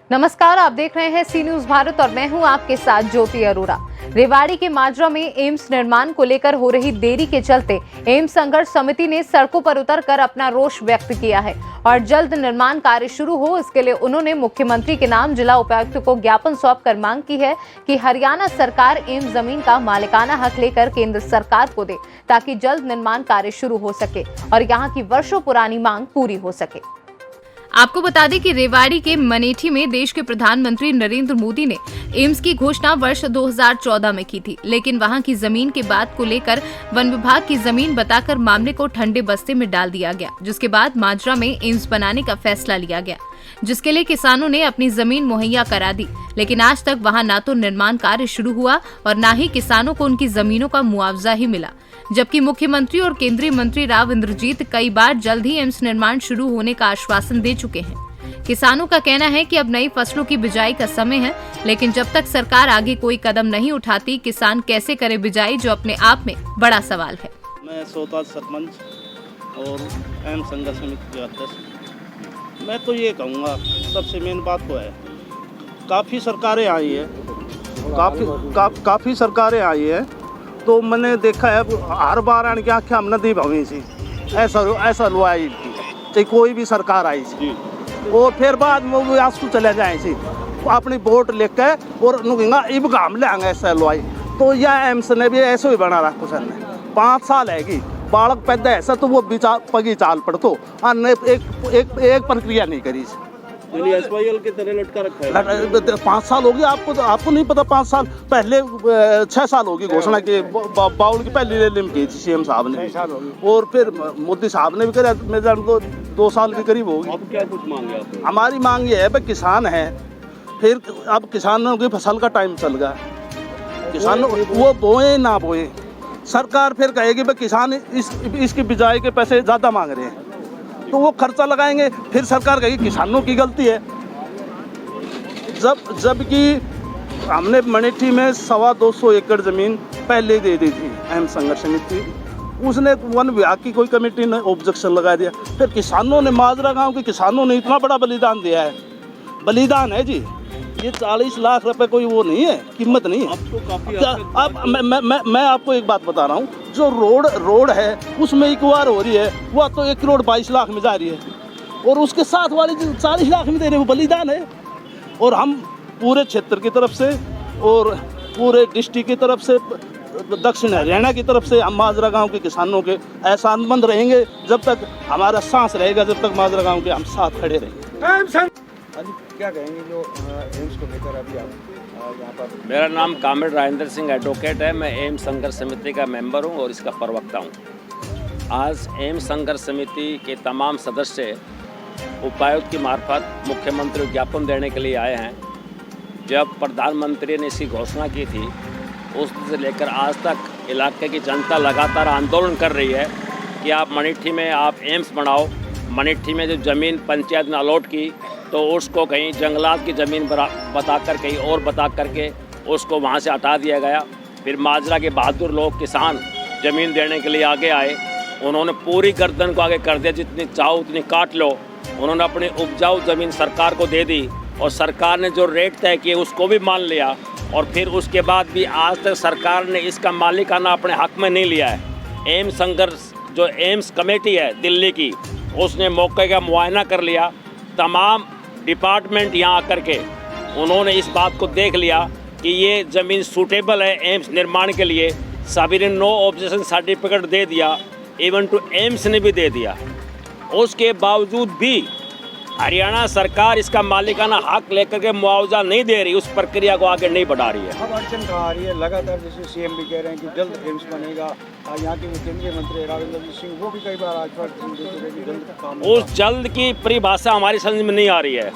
नमस्कार, आप देख रहे हैं सी न्यूज भारत और मैं हूं आपके साथ ज्योति अरोरा। रेवाड़ी के माजरा में एम्स निर्माण को लेकर हो रही देरी के चलते एम्स संघर्ष समिति ने सड़कों पर उतरकर अपना रोष व्यक्त किया है और जल्द निर्माण कार्य शुरू हो, इसके लिए उन्होंने मुख्यमंत्री के नाम जिला उपायुक्त को ज्ञापन सौंपकर मांग की है कि हरियाणा सरकार एम्स जमीन का मालिकाना हक लेकर केंद्र सरकार को दे ताकि जल्द निर्माण कार्य शुरू हो सके और यहाँ की वर्षों पुरानी मांग पूरी हो सके। आपको बता दें कि रेवाड़ी के मनेठी में देश के प्रधानमंत्री नरेंद्र मोदी ने एम्स की घोषणा वर्ष 2014 में की थी, लेकिन वहां की जमीन के बात को लेकर वन विभाग की जमीन बताकर मामले को ठंडे बस्ते में डाल दिया गया, जिसके बाद माजरा में एम्स बनाने का फैसला लिया गया, जिसके लिए किसानों ने अपनी जमीन मुहैया करा दी। लेकिन आज तक वहां ना तो निर्माण कार्य शुरू हुआ और न ही किसानों को उनकी जमीनों का मुआवजा ही मिला, जबकि मुख्यमंत्री और केंद्रीय मंत्री राव इंद्रजीत कई बार जल्द ही एम्स निर्माण शुरू होने का आश्वासन दे चुके हैं। किसानों का कहना है कि अब नई फसलों की बिजाई का समय है, लेकिन जब तक सरकार आगे कोई कदम नहीं उठाती, किसान कैसे करे बिजाई, जो अपने आप में बड़ा सवाल है। मैं सोता सरपंच और एम संघर्ष समिति के अध्यक्ष। मैं तो ये कहूँगा, सबसे मेन बात तो है, काफ़ी सरकारें आई है, काफ़ी सरकारें आई है, तो मैंने देखा है हर बार आने की आँखें हम नदी भवी सी ऐसा लुआई थी, चाहे कोई भी सरकार आई सी, और फिर बाद में वो आंसू चले जाए सी अपनी वोट लेकर और इब गाम ले आएंगे ऐसा लुआई। तो यह एम्स ने भी ऐसे ही बना रखा सर ने 5 साल है कि बालक पैदा ऐसा तो वो पगी चाल पड़तो एक प्रक्रिया नहीं करी। SYL की तरह लटका रखा है। 5 साल हो गए, आपको नहीं पता? 5 साल पहले 6 साल होगी घोषणा की, बाउल की पहली रैली में की थी सीएम साहब ने, और फिर मोदी साहब ने भी करा, मेरे जान को 2 साल के करीब होगी। अब क्या कुछ मांगे आप? हमारी मांग ये है भाई, किसान है, फिर अब किसानों की फसल का टाइम चल गया, किसान वो बोए ना बोए, सरकार फिर कहेगी भाई किसान इसकी बिजाई के पैसे ज़्यादा मांग रहे हैं, तो वो खर्चा लगाएंगे, फिर सरकार कहेगी किसानों की गलती है। जबकि हमने मनेठी में 225 एकड़ ज़मीन पहले दे दी थी एम संघर्ष समिति, उसने वन विभाग की कोई कमेटी ने ऑब्जेक्शन लगा दिया, फिर किसानों ने, माजरा गांव के किसानों ने इतना बड़ा बलिदान दिया है, बलिदान है जी, ये 40 लाख रुपए कोई वो नहीं है, कीमत नहीं है। अब तो काफी अब मैं आपको एक बात बता रहा हूँ, जो रोड है उसमें इकवार हो रही है, वह तो 1 करोड़ 22 लाख में जा रही है, और उसके साथ वाली 40 लाख में दे रहे हैं, वो बलिदान है। और हम पूरे क्षेत्र की तरफ से और पूरे डिस्ट्रिक्ट की तरफ से, दक्षिण हरियाणा की तरफ से हम माजरा गाँव के किसानों के एहसानमंद रहेंगे, जब तक हमारा सांस रहेगा, जब तक माजरा गाँव के हम साथ खड़े रहेंगे। क्या कहेंगे जो एम्स को लेकर अभी आप यहाँ पर? मेरा नाम कामिल राजेंद्र सिंह एडवोकेट है। मैं एम्स संघर्ष समिति का मेंबर हूँ और इसका प्रवक्ता हूँ। आज एम्स संघर्ष समिति के तमाम सदस्य उपायुक्त की मार्फत मुख्यमंत्री को ज्ञापन देने के लिए आए हैं। जब प्रधानमंत्री ने इसकी घोषणा की थी, उस दिन से लेकर आज तक इलाके की जनता लगातार आंदोलन कर रही है कि आप मनेठी में आप एम्स बनाओ। मनेठी में जो ज़मीन पंचायत ने अलॉट की, तो उसको कहीं जंगलात की ज़मीन बता कर कहीं और बता करके उसको वहाँ से हटा दिया गया। फिर माजरा के बहादुर लोग किसान ज़मीन देने के लिए आगे आए, उन्होंने पूरी गर्दन को आगे कर दिया, जितनी चाहो उतनी काट लो। उन्होंने अपनी उपजाऊ ज़मीन सरकार को दे दी और सरकार ने जो रेट तय किए उसको भी मान लिया, और फिर उसके बाद भी आज तक सरकार ने इसका मालिकाना अपने हक में नहीं लिया है। एम्स संघर्ष जो एम्स कमेटी है दिल्ली की, उसने मौके का मुआयना कर लिया। तमाम डिपार्टमेंट यहाँ आकर के उन्होंने इस बात को देख लिया कि ये ज़मीन सूटेबल है एम्स निर्माण के लिए। सभी ने नो ऑब्जेक्शन सर्टिफिकेट दे दिया, इवन टू एम्स ने भी दे दिया। उसके बावजूद भी हरियाणा सरकार इसका मालिकाना हक लेकर के मुआवजा नहीं दे रही, उस प्रक्रिया को आगे नहीं बढ़ा रही है। अब अड़चन कहाँ आ रही है? लगातार जैसे सीएम भी कह रहे हैं कि जल्द एम्स बनेगा, यहाँ के केंद्रीय मंत्री राव इंद्रजीत सिंह वो भी कई बार आश्वासन दे चुके हैं कि जल्द काम होगा। उस जल्द की परिभाषा हमारी समझ में नहीं आ रही है।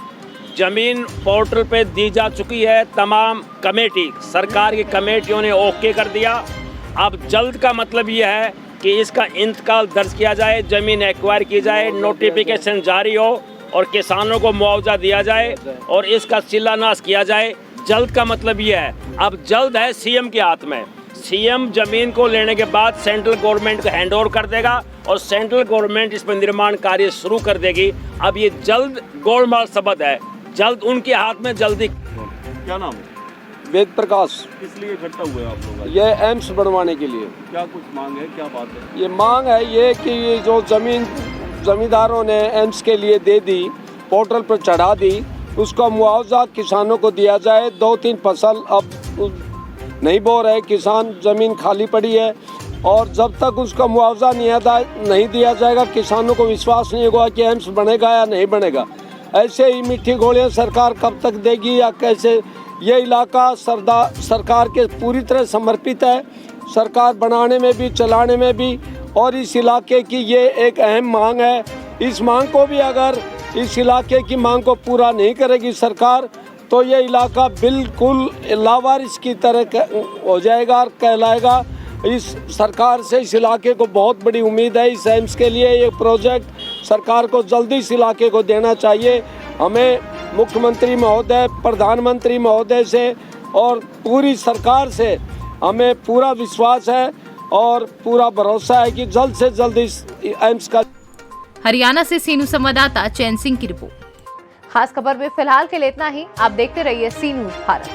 ज़मीन पोर्टल पे दी जा चुकी है, तमाम कमेटी, सरकार की कमेटियों ने ओके कर दिया। अब जल्द का मतलब यह है कि इसका इंतकाल दर्ज किया जाए, ज़मीन एक्वायर की जाए, नोटिफिकेशन जारी हो और किसानों को मुआवजा दिया जाए और इसका शिलान्यास किया जाए। जल्द का मतलब ये है, अब जल्द है सीएम के हाथ में। सीएम जमीन को लेने के बाद सेंट्रल गवर्नमेंट को हैंड ओवर कर देगा और सेंट्रल गवर्नमेंट इस पर निर्माण कार्य शुरू कर देगी। अब ये जल्द गोलमाल शब्द है, जल्द उनके हाथ में जल्दी। क्या नाम है? वेद प्रकाश। किस लिए इकट्ठा हुए आप लोग आज? ये एम्स बनवाने के लिए। क्या कुछ मांग है, क्या बात है? ये मांग है ये कि ये जो जमींदारों ने एम्स के लिए दे दी, पोर्टल पर चढ़ा दी, उसका मुआवजा किसानों को दिया जाए। 2-3 फसल अब नहीं बो रहे किसान, ज़मीन खाली पड़ी है और जब तक उसका मुआवजा नहीं दिया जाएगा किसानों को विश्वास नहीं होगा कि एम्स बनेगा या नहीं बनेगा। ऐसे ही मीठी गोलियां सरकार कब तक देगी या कैसे? ये इलाका सरकार के पूरी तरह समर्पित है, सरकार बनाने में भी चलाने में भी, और इस इलाके की ये एक अहम मांग है। इस मांग को भी अगर इस इलाके की मांग को पूरा नहीं करेगी सरकार तो ये इलाका बिल्कुल लावारिस की तरह हो जाएगा और कहलाएगा। इस सरकार से इस इलाके को बहुत बड़ी उम्मीद है। इस एम्स के लिए ये प्रोजेक्ट सरकार को जल्दी इस इलाके को देना चाहिए। हमें मुख्यमंत्री महोदय, प्रधानमंत्री महोदय से और पूरी सरकार से हमें पूरा विश्वास है और पूरा भरोसा है कि जल्द से जल्द इस एम्स का। हरियाणा से सीनू संवाददाता चैन सिंह की रिपोर्ट। खास खबर में फिलहाल के लिए इतना ही। आप देखते रहिए सी न्यूज़ भारत।